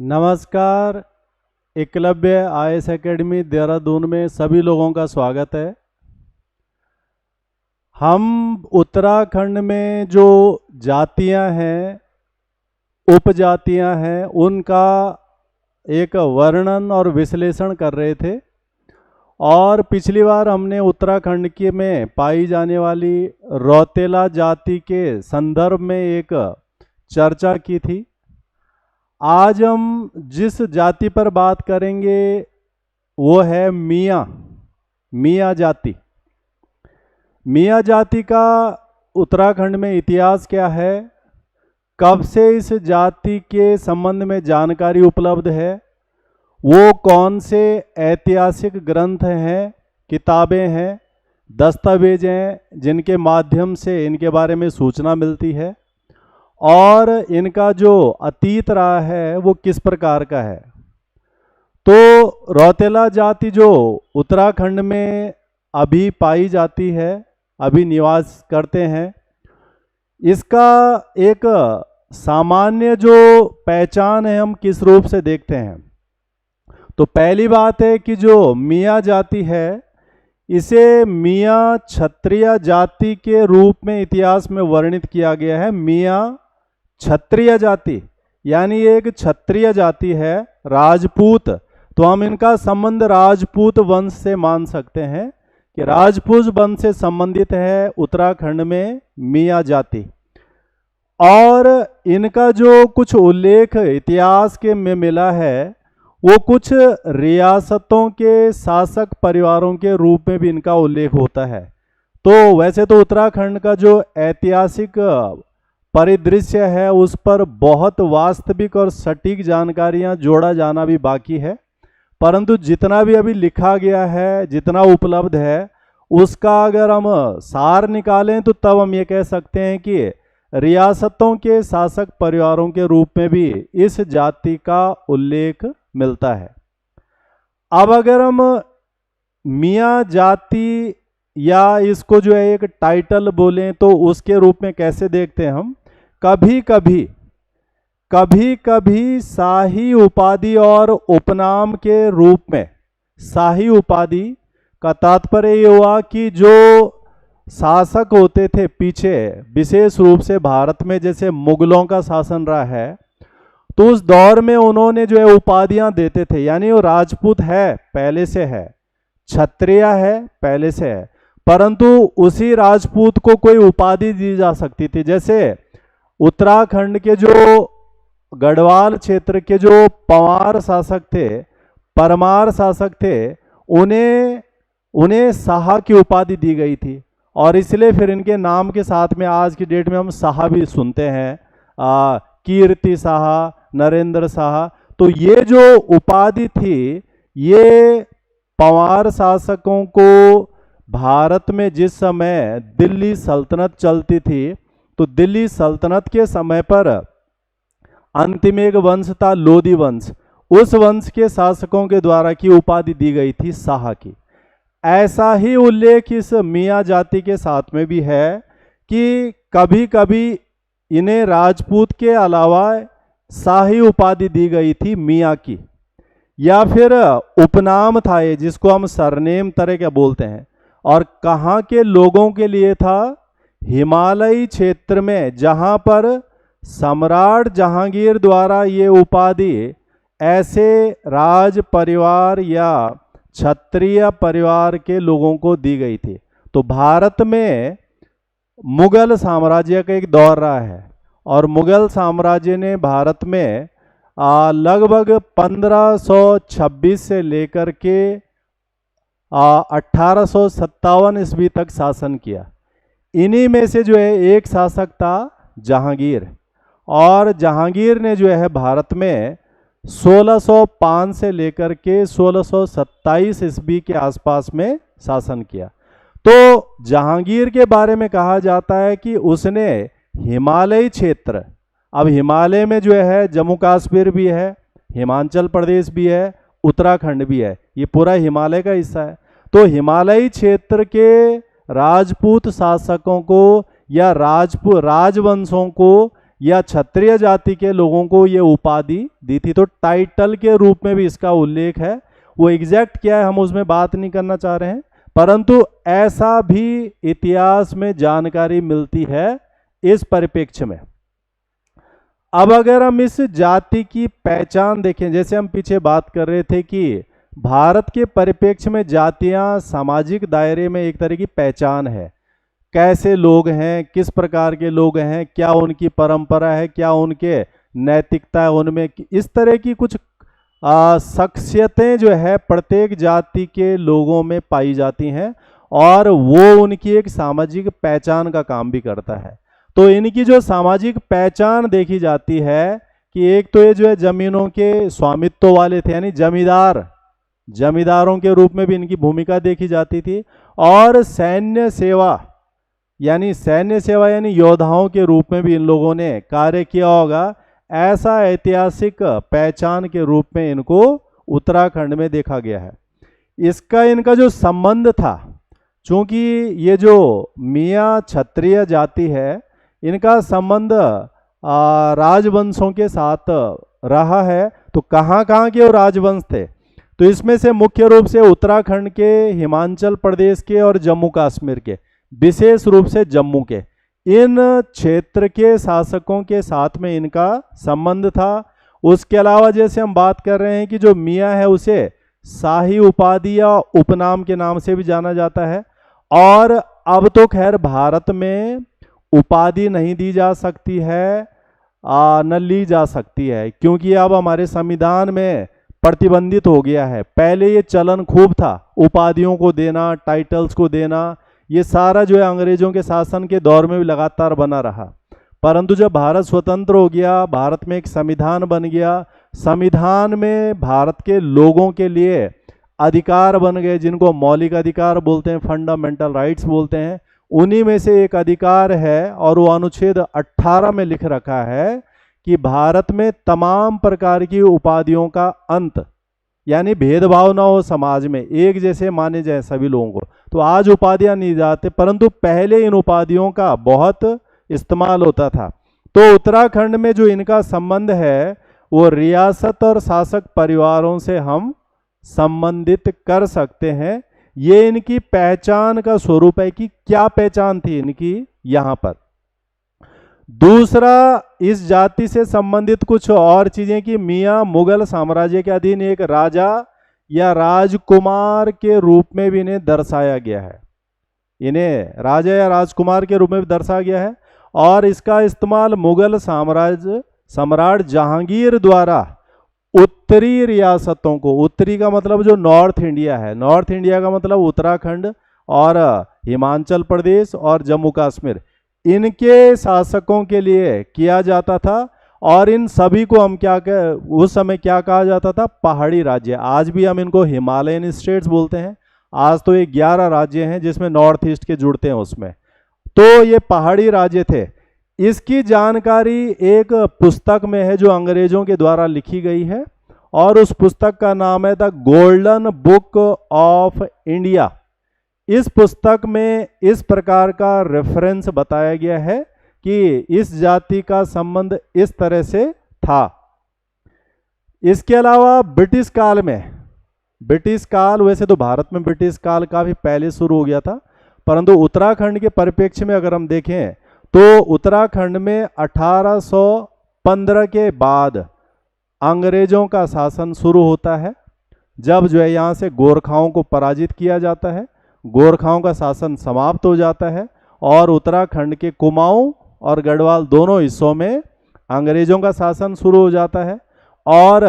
नमस्कार। Eklavya IAS academy Dehradun में सभी लोगों का स्वागत है। हम उत्तराखंड में जो जातियां हैं, उपजातियां हैं, उनका एक वर्णन और विश्लेषण कर रहे थे। और पिछली बार हमने उत्तराखंड के में पाई जाने वाली रौतेला जाति के संदर्भ में एक चर्चा की थी। आज हम जिस जाति पर बात करेंगे वो है मियाँ जाति। मियाँ जाति का उत्तराखंड में इतिहास क्या है, कब से इस जाति के संबंध में जानकारी उपलब्ध है, वो कौन से ऐतिहासिक ग्रंथ हैं, किताबें हैं, दस्तावेज हैं जिनके माध्यम से इनके बारे में सूचना मिलती है, और इनका जो अतीत रहा है वो किस प्रकार का है। तो रौतेला जाति जो उत्तराखंड में अभी पाई जाती है, अभी निवास करते हैं, इसका एक सामान्य जो पहचान है हम किस रूप से देखते हैं। तो पहली बात है कि जो मियाँ जाति है इसे मियाँ क्षत्रिय जाति के रूप में इतिहास में वर्णित किया गया है। मियाँ क्षत्रिय जाति यानी एक क्षत्रिय जाति है, राजपूत। तो हम इनका संबंध राजपूत वंश से मान सकते हैं कि राजपूत वंश से संबंधित है उत्तराखंड में मियाँ जाति। और इनका जो कुछ उल्लेख इतिहास के में मिला है वो कुछ रियासतों के शासक परिवारों के रूप में भी इनका उल्लेख होता है। तो वैसे तो उत्तराखंड का जो ऐतिहासिक परिदृश्य है उस पर बहुत वास्तविक और सटीक जानकारियां जोड़ा जाना भी बाकी है, परंतु जितना भी अभी लिखा गया है, जितना उपलब्ध है, उसका अगर हम सार निकालें तो तब हम ये कह सकते हैं कि रियासतों के शासक परिवारों के रूप में भी इस जाति का उल्लेख मिलता है। अब अगर हम मियाँ जाति या इसको जो है एक टाइटल बोलें तो उसके रूप में कैसे देखते हैं हम, कभी कभी शाही उपाधि और उपनाम के रूप में। शाही उपाधि का तात्पर्य ये हुआ कि जो शासक होते थे पीछे, विशेष रूप से भारत में जैसे मुगलों का शासन रहा है, तो उस दौर में उन्होंने जो है उपाधियां देते थे। यानी वो राजपूत है पहले से है, क्षत्रिय है पहले से है, परंतु उसी राजपूत को कोई उपाधि दी जा सकती थी। जैसे उत्तराखंड के जो गढ़वाल क्षेत्र के जो पंवार शासक थे, परमार शासक थे, उन्हें शाह की उपाधि दी गई थी, और इसलिए फिर इनके नाम के साथ में आज की डेट में हम शाह भी सुनते हैं, कीर्ति शाह, नरेंद्र शाह। तो ये जो उपाधि थी ये पंवार शासकों को भारत में जिस समय दिल्ली सल्तनत चलती थी, तो दिल्ली सल्तनत के समय पर अंतिम एक वंश था लोधी वंश, उस वंश के शासकों के द्वारा की उपाधि दी गई थी शाह की। ऐसा ही उल्लेख इस मियाँ जाति के साथ में भी है कि कभी कभी इन्हें राजपूत के अलावा शाही उपाधि दी गई थी मियाँ की, या फिर उपनाम था ये जिसको हम सरनेम तरह के बोलते हैं। और कहाँ के लोगों के लिए था, हिमालयी क्षेत्र में, जहाँ पर सम्राट जहांगीर द्वारा ये उपाधि ऐसे राज परिवार या क्षत्रिय परिवार के लोगों को दी गई थी। तो भारत में मुगल साम्राज्य का एक दौर रहा है, और मुगल साम्राज्य ने भारत में लगभग 1526 से लेकर के 1857 ईस्वी तक शासन किया। इन्हीं में से जो है एक शासक था जहांगीर, और जहांगीर ने जो है भारत में 1605 से लेकर के 1627 ईस्वी के आसपास में शासन किया। तो जहांगीर के बारे में कहा जाता है कि उसने हिमालयी क्षेत्र, अब हिमालय में जो है जम्मू कश्मीर भी है, हिमाचल प्रदेश भी है, उत्तराखंड भी है, ये पूरा हिमालय का हिस्सा है। तो हिमालयी क्षेत्र के राजपूत शासकों को या राजवंशों को या क्षत्रिय जाति के लोगों को ये उपाधि दी थी। तो टाइटल के रूप में भी इसका उल्लेख है। वो एग्जैक्ट क्या है हम उसमें बात नहीं करना चाह रहे हैं, परंतु ऐसा भी इतिहास में जानकारी मिलती है इस परिप्रेक्ष्य में। अब अगर हम इस जाति की पहचान देखें, जैसे हम पीछे बात कर रहे थे कि भारत के परिप्रेक्ष्य में जातियां सामाजिक दायरे में एक तरह की पहचान है, कैसे लोग हैं, किस प्रकार के लोग हैं, क्या उनकी परंपरा है, क्या उनके नैतिकता है उनमें, इस तरह की कुछ शख्सियतें जो है प्रत्येक जाति के लोगों में पाई जाती हैं और वो उनकी एक सामाजिक पहचान का काम भी करता है। तो इनकी जो सामाजिक पहचान देखी जाती है कि एक तो ये जो है जमीनों के स्वामित्व वाले थे, यानी जमींदारों के रूप में भी इनकी भूमिका देखी जाती थी, और सैन्य सेवा यानी योद्धाओं के रूप में भी इन लोगों ने कार्य किया होगा। ऐसा ऐतिहासिक पहचान के रूप में इनको उत्तराखंड में देखा गया है। इनका जो संबंध था, चूंकि ये जो मियाँ क्षत्रिय जाति है, इनका संबंध राजवंशों के साथ रहा है। तो कहाँ के वो राजवंश थे, तो इसमें से मुख्य रूप से उत्तराखंड के, हिमाचल प्रदेश के और जम्मू कश्मीर के, विशेष रूप से जम्मू के, इन क्षेत्र के शासकों के साथ में इनका संबंध था। उसके अलावा जैसे हम बात कर रहे हैं कि जो मियाँ है उसे शाही उपाधि या उपनाम के नाम से भी जाना जाता है। और अब तो खैर भारत में उपाधि नहीं दी जा सकती है, न ली जा सकती है, क्योंकि अब हमारे संविधान में प्रतिबंधित हो गया है। पहले ये चलन खूब था, उपाधियों को देना, टाइटल्स को देना, ये सारा जो है अंग्रेजों के शासन के दौर में भी लगातार बना रहा। परंतु जब भारत स्वतंत्र हो गया, भारत में एक संविधान बन गया, संविधान में भारत के लोगों के लिए अधिकार बन गए, जिनको मौलिक अधिकार बोलते हैं, फंडामेंटल राइट्स बोलते हैं। उन्हीं में से एक अधिकार है, और वो अनुच्छेद 18 में लिख रखा है कि भारत में तमाम प्रकार की उपाधियों का अंत, यानी भेदभाव ना हो समाज में, एक जैसे माने जाए सभी लोगों को। तो आज उपाधियां नहीं जाते, परंतु पहले इन उपाधियों का बहुत इस्तेमाल होता था। तो उत्तराखंड में जो इनका संबंध है वो रियासत और शासक परिवारों से हम संबंधित कर सकते हैं। ये इनकी पहचान का स्वरूप है कि क्या पहचान थी इनकी यहाँ पर। दूसरा, इस जाति से संबंधित कुछ और चीजें कि मियाँ मुगल साम्राज्य के अधीन एक राजा या राजकुमार के रूप में भी इन्हें दर्शाया गया है। इन्हें राजा या राजकुमार के रूप में भी दर्शाया गया है, और इसका इस्तेमाल मुगल सम्राट जहांगीर द्वारा उत्तरी रियासतों को, उत्तरी का मतलब जो नॉर्थ इंडिया है, नॉर्थ इंडिया का मतलब उत्तराखंड और हिमाचल प्रदेश और जम्मू कश्मीर, इनके शासकों के लिए किया जाता था। और इन सभी को हम उस समय क्या कहा जाता था, पहाड़ी राज्य। आज भी हम इनको हिमालयन स्टेट्स बोलते हैं। आज तो ये 11 राज्य हैं जिसमें नॉर्थ ईस्ट के जुड़ते हैं उसमें, तो ये पहाड़ी राज्य थे। इसकी जानकारी एक पुस्तक में है जो अंग्रेजों के द्वारा लिखी गई है, और उस पुस्तक का नाम है the golden book of India. इस पुस्तक में इस प्रकार का रेफरेंस बताया गया है कि इस जाति का संबंध इस तरह से था। इसके अलावा ब्रिटिश काल में, ब्रिटिश काल, वैसे तो भारत में ब्रिटिश काल काफी पहले शुरू हो गया था, परंतु उत्तराखंड के परिप्रेक्ष्य में अगर हम देखें तो उत्तराखंड में 1815 के बाद अंग्रेजों का शासन शुरू होता है। जब जो है यहाँ से गोरखाओं को पराजित किया जाता है, गोरखाओं का शासन समाप्त हो जाता है, और उत्तराखंड के कुमाऊं और गढ़वाल दोनों हिस्सों में अंग्रेजों का शासन शुरू हो जाता है। और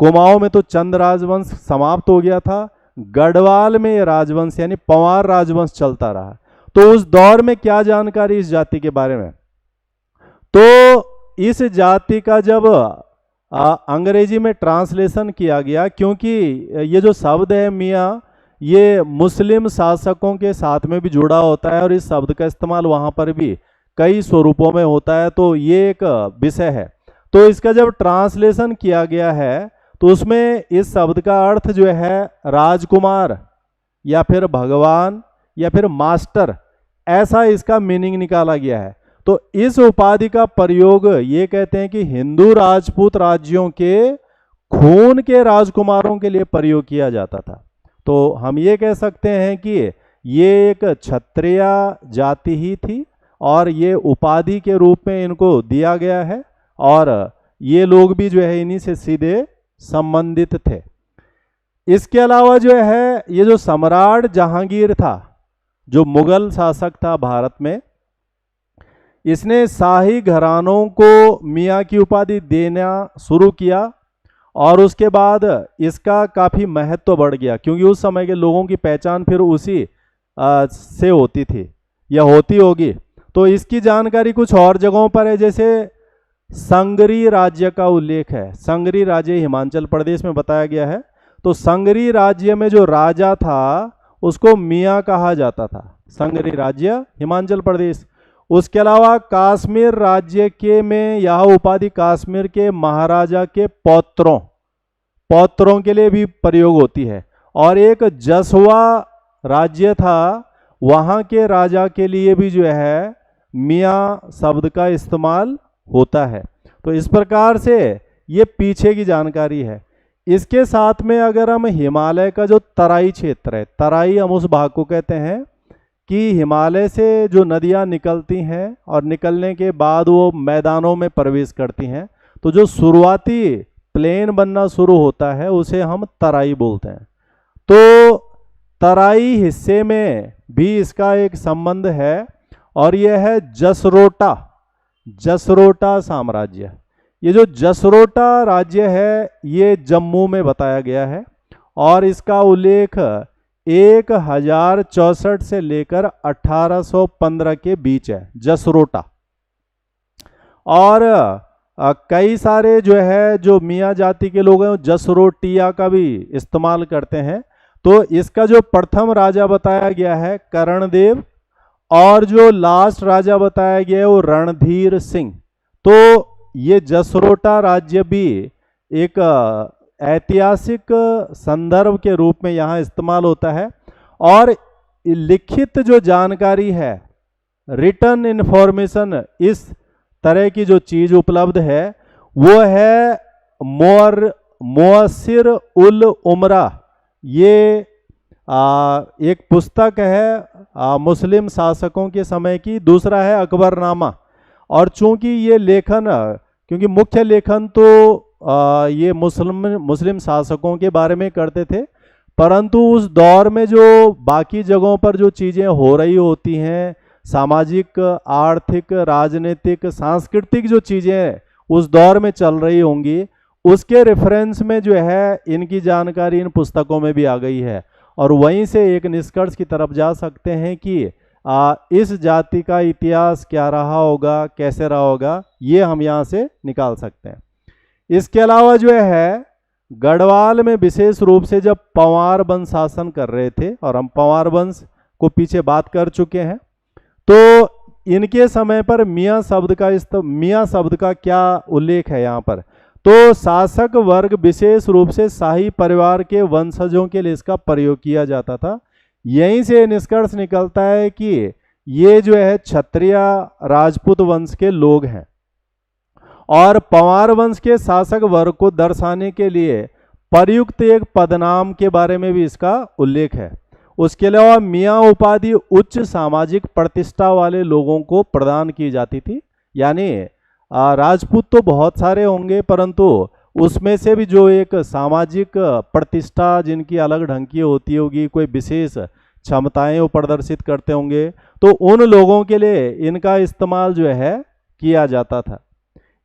कुमाऊं में तो चंद राजवंश समाप्त हो गया था, गढ़वाल में ये राजवंश यानी पंवार राजवंश चलता रहा। तो उस दौर में क्या जानकारी इस जाति के बारे में, तो इस जाति का जब अंग्रेजी में ट्रांसलेशन किया गया, क्योंकि ये जो शब्द है मियाँ, ये मुस्लिम शासकों के साथ में भी जुड़ा होता है, और इस शब्द का इस्तेमाल वहाँ पर भी कई स्वरूपों में होता है, तो ये एक विषय है। तो इसका जब ट्रांसलेशन किया गया है तो उसमें इस शब्द का अर्थ जो है राजकुमार या फिर भगवान या फिर मास्टर, ऐसा इसका मीनिंग निकाला गया है। तो इस उपाधि का प्रयोग ये कहते हैं कि हिंदू राजपूत राज्यों के खून के राजकुमारों के लिए प्रयोग किया जाता था। तो हम ये कह सकते हैं कि ये एक क्षत्रिय जाति ही थी और ये उपाधि के रूप में इनको दिया गया है, और ये लोग भी जो है इन्हीं से सीधे संबंधित थे। इसके अलावा जो है ये जो सम्राट जहांगीर था, जो मुगल शासक था भारत में, इसने शाही घरानों को मियाँ की उपाधि देना शुरू किया और उसके बाद इसका काफ़ी महत्व बढ़ गया, क्योंकि उस समय के लोगों की पहचान फिर उसी से होती थी या होती होगी। तो इसकी जानकारी कुछ और जगहों पर है, जैसे संगरी राज्य का उल्लेख है। संगरी राज्य हिमाचल प्रदेश में बताया गया है। तो संगरी राज्य में जो राजा था उसको मियाँ कहा जाता था। संगरी राज्य हिमाचल प्रदेश। उसके अलावा कश्मीर राज्य के में यह उपाधि कश्मीर के महाराजा के पौत्रों के लिए भी प्रयोग होती है। और एक जसवा राज्य था, वहाँ के राजा के लिए भी जो है मियाँ शब्द का इस्तेमाल होता है। तो इस प्रकार से ये पीछे की जानकारी है। इसके साथ में अगर हम हिमालय का जो तराई क्षेत्र है, तराई हम उस भाग को कहते हैं कि हिमालय से जो नदियाँ निकलती हैं और निकलने के बाद वो मैदानों में प्रवेश करती हैं, तो जो शुरुआती प्लेन बनना शुरू होता है उसे हम तराई बोलते हैं। तो तराई हिस्से में भी इसका एक संबंध है, और यह है जसरोटा साम्राज्य। ये जो जसरोटा राज्य है ये जम्मू में बताया गया है, और इसका उल्लेख 1064 से लेकर 1815 के बीच है, जसरोटा। और कई सारे जो है जो मियाँ जाति के लोग हैं जसरोटिया का भी इस्तेमाल करते हैं। तो इसका जो प्रथम राजा बताया गया है कर्णदेव, और जो लास्ट राजा बताया गया है वो रणधीर सिंह। तो ये जसरोटा राज्य भी एक ऐतिहासिक संदर्भ के रूप में यहाँ इस्तेमाल होता है। और लिखित जो जानकारी है, रिटन इन्फॉर्मेशन, इस तरह की जो चीज उपलब्ध है वो है मुअस्सिर उल उमरा। ये एक पुस्तक है मुस्लिम शासकों के समय की। दूसरा है अकबरनामा। और चूंकि ये लेखन, क्योंकि मुख्य लेखन तो ये मुस्लिम शासकों के बारे में करते थे, परंतु उस दौर में जो बाकी जगहों पर जो चीज़ें हो रही होती हैं, सामाजिक, आर्थिक, राजनीतिक, सांस्कृतिक जो चीज़ें उस दौर में चल रही होंगी, उसके रेफरेंस में जो है इनकी जानकारी इन पुस्तकों में भी आ गई है। और वहीं से एक निष्कर्ष की तरफ जा सकते हैं कि इस जाति का इतिहास क्या रहा होगा, कैसे रहा होगा, ये हम यहाँ से निकाल सकते हैं। इसके अलावा जो है गढ़वाल में विशेष रूप से जब पंवार वंश शासन कर रहे थे, और हम पंवार वंश को पीछे बात कर चुके हैं, तो इनके समय पर मियाँ शब्द का क्या उल्लेख है यहाँ पर। तो शासक वर्ग विशेष रूप से शाही परिवार के वंशजों के लिए इसका प्रयोग किया जाता था। यहीं से निष्कर्ष निकलता है कि ये जो है क्षत्रिय राजपूत वंश के लोग हैं। और पंवार वंश के शासक वर्ग को दर्शाने के लिए प्रयुक्त एक पदनाम के बारे में भी इसका उल्लेख है। उसके अलावा मियाँ उपाधि उच्च सामाजिक प्रतिष्ठा वाले लोगों को प्रदान की जाती थी। यानी राजपूत तो बहुत सारे होंगे, परंतु उसमें से भी जो एक सामाजिक प्रतिष्ठा जिनकी अलग ढंग की होती होगी, कोई विशेष क्षमताएं वो प्रदर्शित करते होंगे, तो उन लोगों के लिए इनका इस्तेमाल जो है किया जाता था।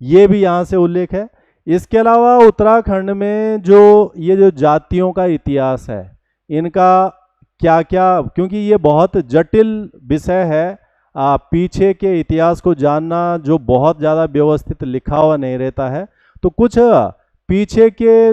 ये भी यहाँ से उल्लेख है। इसके अलावा उत्तराखंड में जो ये जो जातियों का इतिहास है, इनका क्या क्या, क्योंकि ये बहुत जटिल विषय है, पीछे के इतिहास को जानना जो बहुत ज़्यादा व्यवस्थित लिखा हुआ नहीं रहता है, तो कुछ पीछे के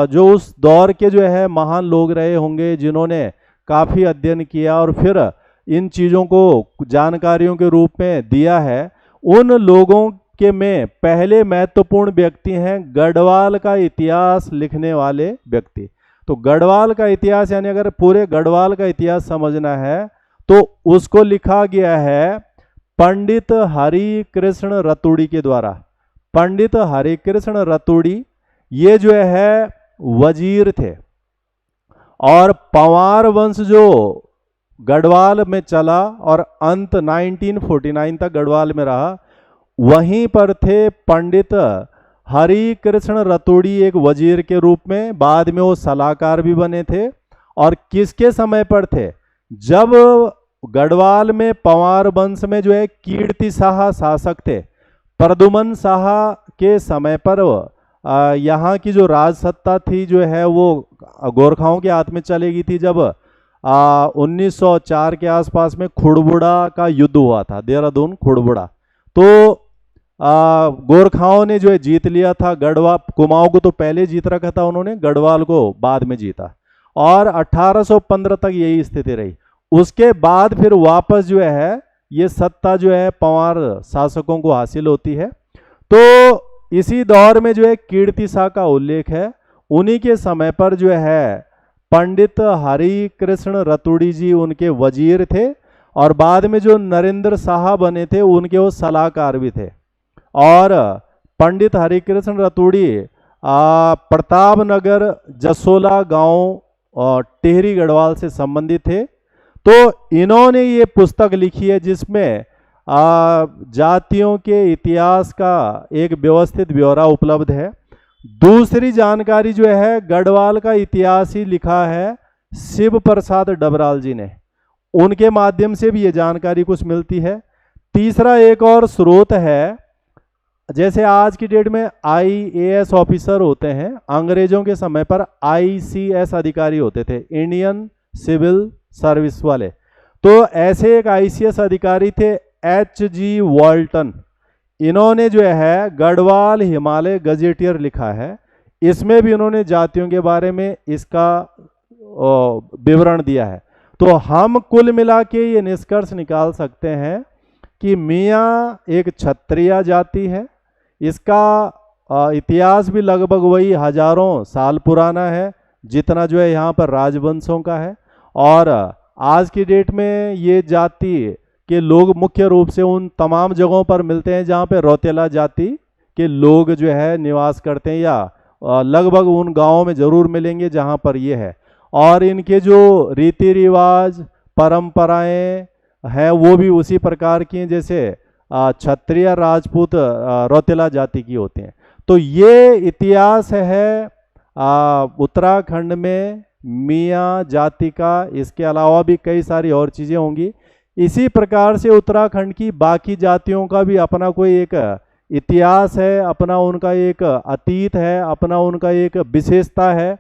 जो उस दौर के जो है महान लोग रहे होंगे जिन्होंने काफ़ी अध्ययन किया और फिर इन चीज़ों को जानकारियों के रूप में दिया है, उन लोगों के में पहले महत्वपूर्ण व्यक्ति हैं गढ़वाल का इतिहास लिखने वाले व्यक्ति। तो गढ़वाल का इतिहास, यानी अगर पूरे गढ़वाल का इतिहास समझना है तो उसको लिखा गया है पंडित हरि कृष्ण रतुड़ी के द्वारा। पंडित हरि कृष्ण रतुड़ी ये जो है वजीर थे, और पंवार वंश जो गढ़वाल में चला और अंत 1949 तक गढ़वाल में रहा, वहीं पर थे पंडित हरि कृष्ण रतुड़ी एक वजीर के रूप में। बाद में वो सलाहकार भी बने थे। और किसके समय पर थे? जब गढ़वाल में पंवार वंश में जो है कीर्ति शाह शासक थे, प्रदुमन शाह के समय पर यहाँ की जो राज सत्ता थी जो है वो गोरखाओं के हाथ में चली गई थी। जब 1904 के आसपास में खुड़बुड़ा का युद्ध हुआ था, देहरादून खुड़बुड़ा, तो गोरखाओं ने जो है जीत लिया था। गढ़वाल कुमाऊं को तो पहले जीत रखा था उन्होंने, गढ़वाल को बाद में जीता, और 1815 तक यही स्थिति रही। उसके बाद फिर वापस जो है ये सत्ता जो है पंवार शासकों को हासिल होती है। तो इसी दौर में जो है कीर्ति शाह का उल्लेख है। उन्हीं के समय पर जो है पंडित हरि कृष्ण रतुड़ी जी उनके वजीर थे, और बाद में जो नरेंद्र शाह बने थे उनके वो सलाहकार भी थे। और पंडित हरि कृष्ण रतुड़ी प्रतापनगर जसोला गांव और टिहरी गढ़वाल से संबंधित थे। तो इन्होंने ये पुस्तक लिखी है जिसमें जातियों के इतिहास का एक व्यवस्थित ब्यौरा उपलब्ध है। दूसरी जानकारी जो है गढ़वाल का इतिहास ही लिखा है शिव प्रसाद डबराल जी ने, उनके माध्यम से भी ये जानकारी कुछ मिलती है। तीसरा एक और स्रोत है, जैसे आज की डेट में IAS ऑफिसर होते हैं, अंग्रेजों के समय पर ICS अधिकारी होते थे, इंडियन सिविल सर्विस वाले। तो ऐसे एक ICS अधिकारी थे HG वॉल्टन। इन्होंने जो है गढ़वाल हिमालय गजेटियर लिखा है, इसमें भी उन्होंने जातियों के बारे में इसका विवरण दिया है। तो हम कुल मिला के ये निष्कर्ष निकाल सकते हैं कि मियाँ एक क्षत्रिय जाति है। इसका इतिहास भी लगभग वही हजारों साल पुराना है जितना जो है यहाँ पर राजवंशों का है। और आज की डेट में ये जाति के लोग मुख्य रूप से उन तमाम जगहों पर मिलते हैं जहाँ पे रौतेला जाति के लोग जो है निवास करते हैं, या लगभग उन गांवों में ज़रूर मिलेंगे जहाँ पर ये है। और इनके जो रीति रिवाज परंपराएं हैं वो भी उसी प्रकार की हैं जैसे क्षत्रिय राजपूत रौतेला जाति की होते हैं। तो ये इतिहास है उत्तराखंड में मियाँ जाति का। इसके अलावा भी कई सारी और चीज़ें होंगी। इसी प्रकार से उत्तराखंड की बाकी जातियों का भी अपना कोई एक इतिहास है, अपना उनका एक अतीत है, अपना उनका एक विशेषता है।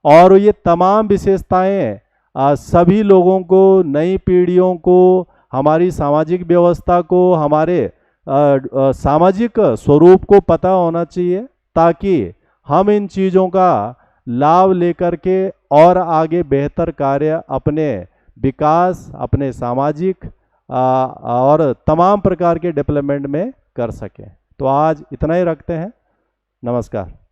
और ये तमाम विशेषताएं सभी लोगों को, नई पीढ़ियों को, हमारी सामाजिक व्यवस्था को, हमारे सामाजिक स्वरूप को पता होना चाहिए, ताकि हम इन चीज़ों का लाभ लेकर के और आगे बेहतर कार्य अपने विकास, अपने सामाजिक और तमाम प्रकार के डेवलपमेंट में कर सकें। तो आज इतना ही रखते हैं। नमस्कार।